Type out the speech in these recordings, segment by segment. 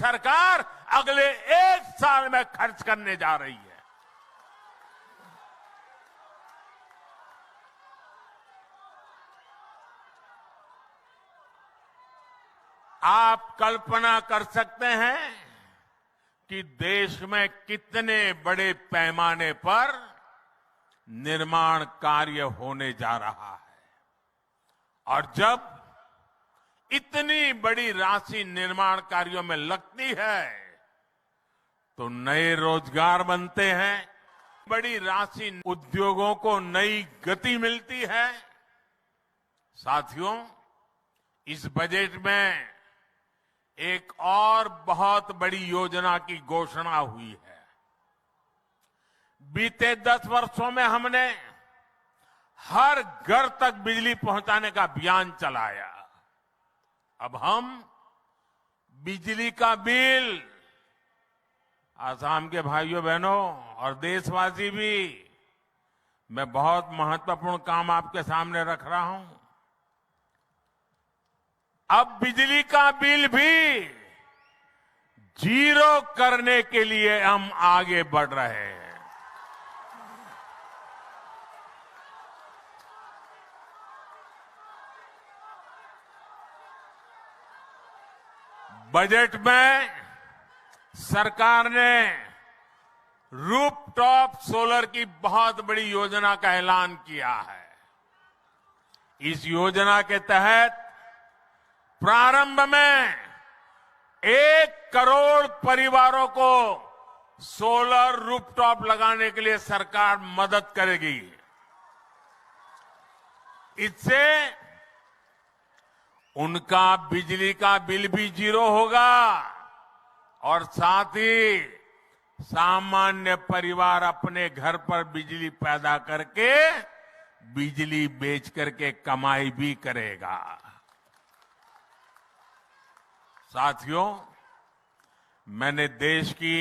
सरकार अगले 1 साल में खर्च करने जा रही है। आप कल्पना कर सकते हैं कि देश में कितने बड़े पैमाने पर निर्माण कार्य होने जा रहा है, और जब इतनी बड़ी राशि निर्माण कार्यों में लगती है तो नए रोजगार बनते हैं, बड़ी राशि उद्योगों को नई गति मिलती है। साथियों, इस बजट में एक और बहुत बड़ी योजना की घोषणा हुई है। बीते 10 वर्षों में हमने हर घर तक बिजली पहुंचाने का अभियान चलाया। अब हम बिजली का बिल, आसाम के भाइयों बहनों और देशवासी भी, मैं बहुत महत्वपूर्ण काम आपके सामने रख रहा हूं। अब बिजली का बिल भी जीरो करने के लिए हम आगे बढ़ रहे हैं। बजट में सरकार ने रूफटॉप सोलर की बहुत बड़ी योजना का ऐलान किया है। इस योजना के तहत प्रारंभ में 1 करोड़ परिवारों को सोलर रूफटॉप लगाने के लिए सरकार मदद करेगी। इससे उनका बिजली का बिल भी जीरो होगा और साथ ही सामान्य परिवार अपने घर पर बिजली पैदा करके बिजली बेच करके कमाई भी करेगा। साथियों, मैंने देश की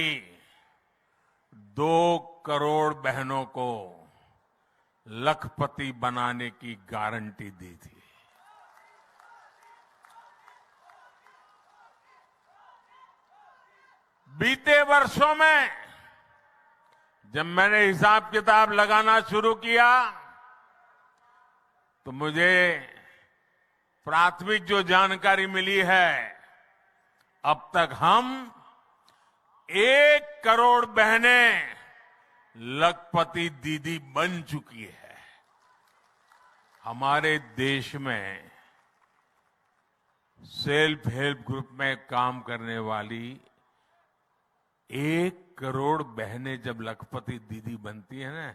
2 करोड़ बहनों को लखपति बनाने की गारंटी दी थी। बीते वर्षों में जब मैंने हिसाब किताब लगाना शुरू किया तो मुझे प्राथमिक जो जानकारी मिली है, अब तक हम 1 करोड़ बहनें लखपति दीदी बन चुकी है। हमारे देश में सेल्फ हेल्प ग्रुप में काम करने वाली 1 करोड़ बहनें जब लखपति दीदी बनती है ना,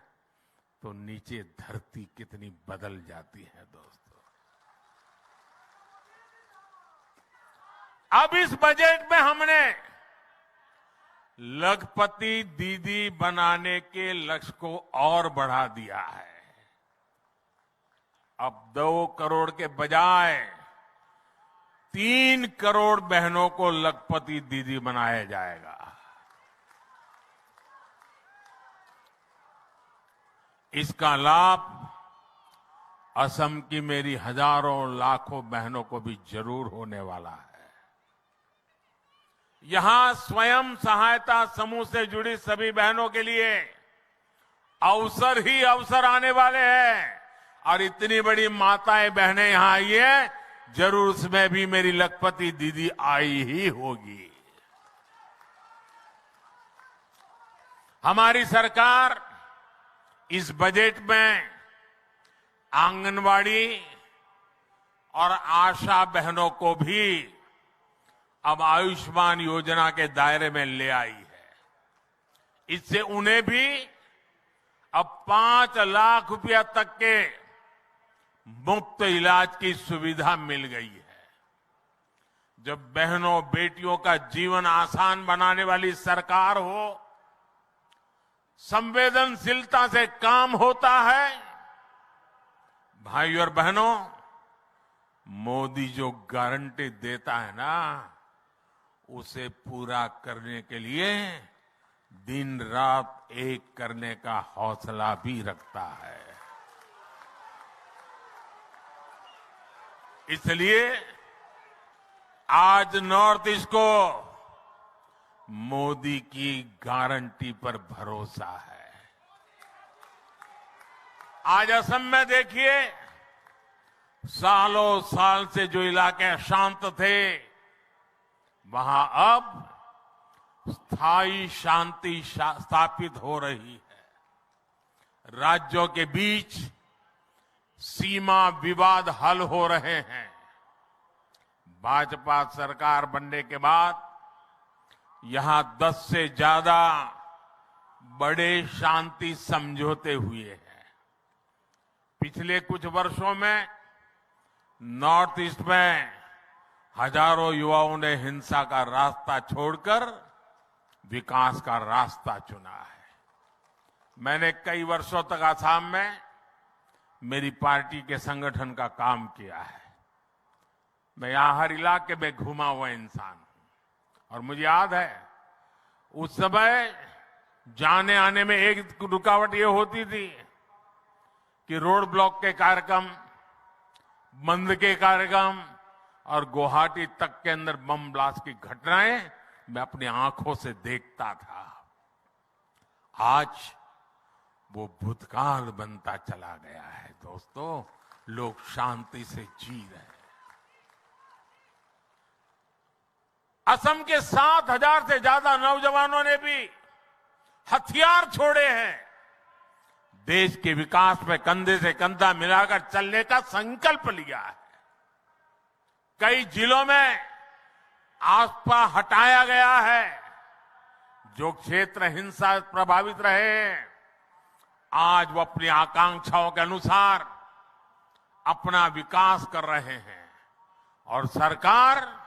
तो नीचे धरती कितनी बदल जाती है दोस्तों। अब इस बजट में हमने लखपति दीदी बनाने के लक्ष्य को और बढ़ा दिया है। अब 2 करोड़ के बजाय 3 करोड़ बहनों को लखपति दीदी बनाया जाएगा। इसका लाभ असम की मेरी हजारों लाखों बहनों को भी जरूर होने वाला है। यहां स्वयं सहायता समूह से जुड़ी सभी बहनों के लिए अवसर ही अवसर आने वाले हैं, और इतनी बड़ी माताएं बहनें यहां आई है, जरूर उसमें भी मेरी लखपति दीदी आई ही होगी। हमारी सरकार इस बजट में आंगनवाड़ी और आशा बहनों को भी अब आयुष्मान योजना के दायरे में ले आई है। इससे उन्हें भी अब 5 लाख रुपया तक के मुफ्त इलाज की सुविधा मिल गई है। जब बहनों बेटियों का जीवन आसान बनाने वाली सरकार हो, संवेदनशीलता से काम होता है। भाई और बहनों, मोदी जो गारंटी देता है ना, उसे पूरा करने के लिए दिन रात एक करने का हौसला भी रखता है। इसलिए आज नॉर्थ ईस्ट को मोदी की गारंटी पर भरोसा है। आज असम में देखिए, सालों साल से जो इलाके शांत थे, वहां अब स्थायी शांति स्थापित हो रही है। राज्यों के बीच सीमा विवाद हल हो रहे हैं। भाजपा सरकार बनने के बाद यहां 10 से ज्यादा बड़े शांति समझौते हुए हैं। पिछले कुछ वर्षों में नॉर्थ ईस्ट में हजारों युवाओं ने हिंसा का रास्ता छोड़कर विकास का रास्ता चुना है। मैंने कई वर्षों तक असम में मेरी पार्टी के संगठन का काम किया है। मैं यहां हर इलाके में घुमा हुआ इंसान हूं और मुझे याद है, उस समय जाने आने में एक रुकावट ये होती थी कि रोड ब्लॉक के कार्यक्रम, बंद के कार्यक्रम और गुवाहाटी तक के अंदर बम ब्लास्ट की घटनाएं मैं अपनी आंखों से देखता था। आज वो भूतकाल बनता चला गया है। दोस्तों, लोग शांति से जी रहे हैं। असम के 7,000 से ज्यादा नौजवानों ने भी हथियार छोड़े हैं। देश के विकास में कंधे से कंधा मिलाकर चलने का संकल्प लिया है। कई जिलों में आसपा हटाया गया है। जो क्षेत्र हिंसा प्रभावित रहे, आज वो अपनी आकांक्षाओं के अनुसार अपना विकास कर रहे हैं और सरकार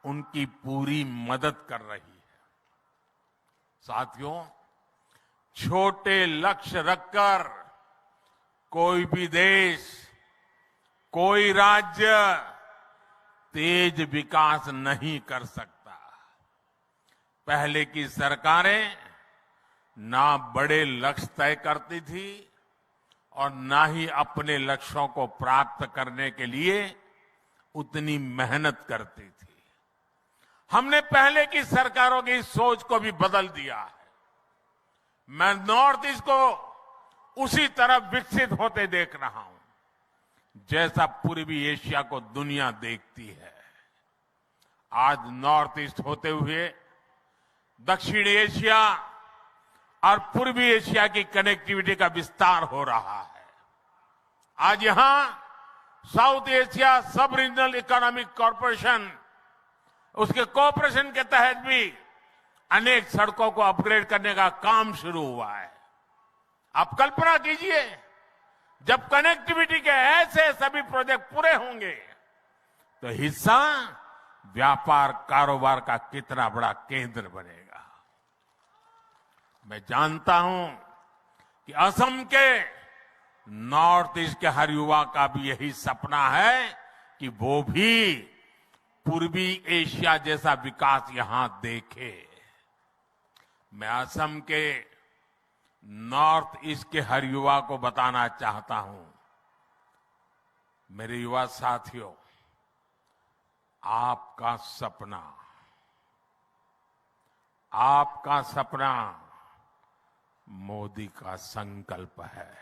उनकी पूरी मदद कर रही है। साथियों, छोटे लक्ष्य रखकर कोई भी देश, कोई राज्य तेज विकास नहीं कर सकता। पहले की सरकारें ना बड़े लक्ष्य तय करती थी और ना ही अपने लक्ष्यों को प्राप्त करने के लिए उतनी मेहनत करती थी। हमने पहले की सरकारों की सोच को भी बदल दिया है। मैं नॉर्थ ईस्ट को उसी तरफ विकसित होते देख रहा हूं जैसा पूर्वी एशिया को दुनिया देखती है। आज नॉर्थ ईस्ट होते हुए दक्षिण एशिया और पूर्वी एशिया की कनेक्टिविटी का विस्तार हो रहा है। आज यहां साउथ एशिया सब रीजनल इकोनॉमिक कॉरपोरेशन, उसके कोऑपरेशन के तहत भी अनेक सड़कों को अपग्रेड करने का काम शुरू हुआ है। आप कल्पना कीजिए, जब कनेक्टिविटी के ऐसे सभी प्रोजेक्ट पूरे होंगे तो हिस्सा व्यापार कारोबार का कितना बड़ा केंद्र बनेगा। मैं जानता हूं कि असम के नॉर्थ ईस्ट के हर युवा का भी यही सपना है कि वो भी पूर्वी एशिया जैसा विकास यहां देखे। मैं असम के नॉर्थ ईस्ट के हर युवा को बताना चाहता हूं, मेरे युवा साथियों, आपका सपना मोदी का संकल्प है।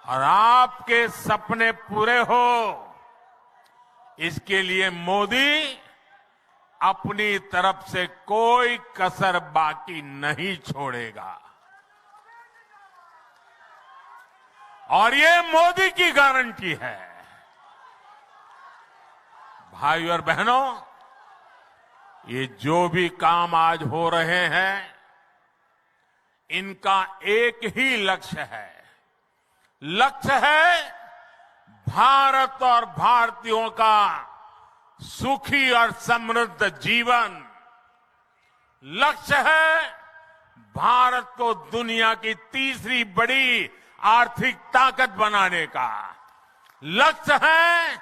और आपके सपने पूरे हो, इसके लिए मोदी अपनी तरफ से कोई कसर बाकी नहीं छोड़ेगा। और ये मोदी की गारंटी है। भाई और बहनों, ये जो भी काम आज हो रहे हैं, इनका एक ही लक्ष्य है। लक्ष्य है भारत और भारतीयों का सुखी और समृद्ध जीवन। लक्ष्य है भारत को दुनिया की तीसरी बड़ी आर्थिक ताकत बनाने का। लक्ष्य है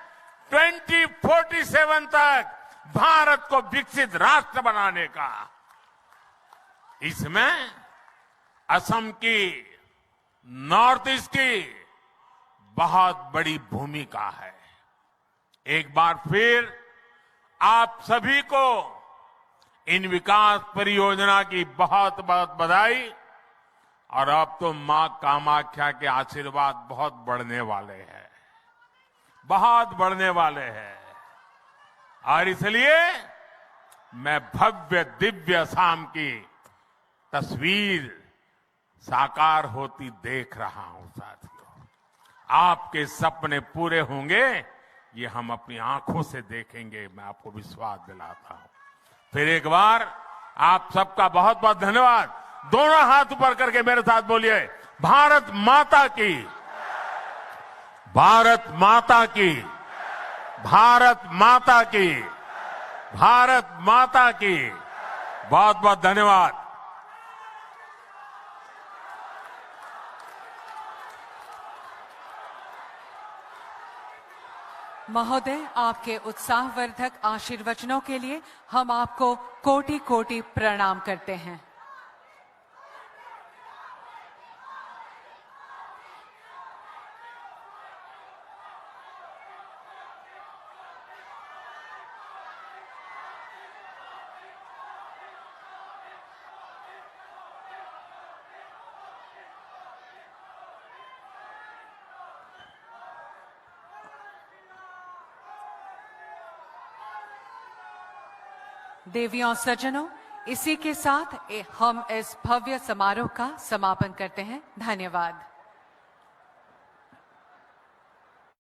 2047 तक भारत को विकसित राष्ट्र बनाने का। इसमें असम की, नॉर्थ ईस्ट की बहुत बड़ी भूमिका है। एक बार फिर आप सभी को इन विकास परियोजना की बहुत बहुत बधाई। और अब तो मां कामाख्या के आशीर्वाद बहुत बढ़ने वाले हैं, बहुत बढ़ने वाले हैं। और इसलिए मैं भव्य दिव्य शाम की तस्वीर साकार होती देख रहा हूं साथियों। आपके सपने पूरे होंगे, ये हम अपनी आंखों से देखेंगे, मैं आपको विश्वास दिलाता हूं। फिर एक बार आप सबका बहुत बहुत धन्यवाद। दोनों हाथ ऊपर करके मेरे साथ बोलिए, भारत माता की, भारत माता की, भारत माता की, भारत माता की। बहुत बहुत धन्यवाद। महोदय, आपके उत्साहवर्धक आशीर्वचनों के लिए हम आपको कोटि कोटि प्रणाम करते हैं। देवियों सज्जनों, इसी के साथ हम इस भव्य समारोह का समापन करते हैं। धन्यवाद।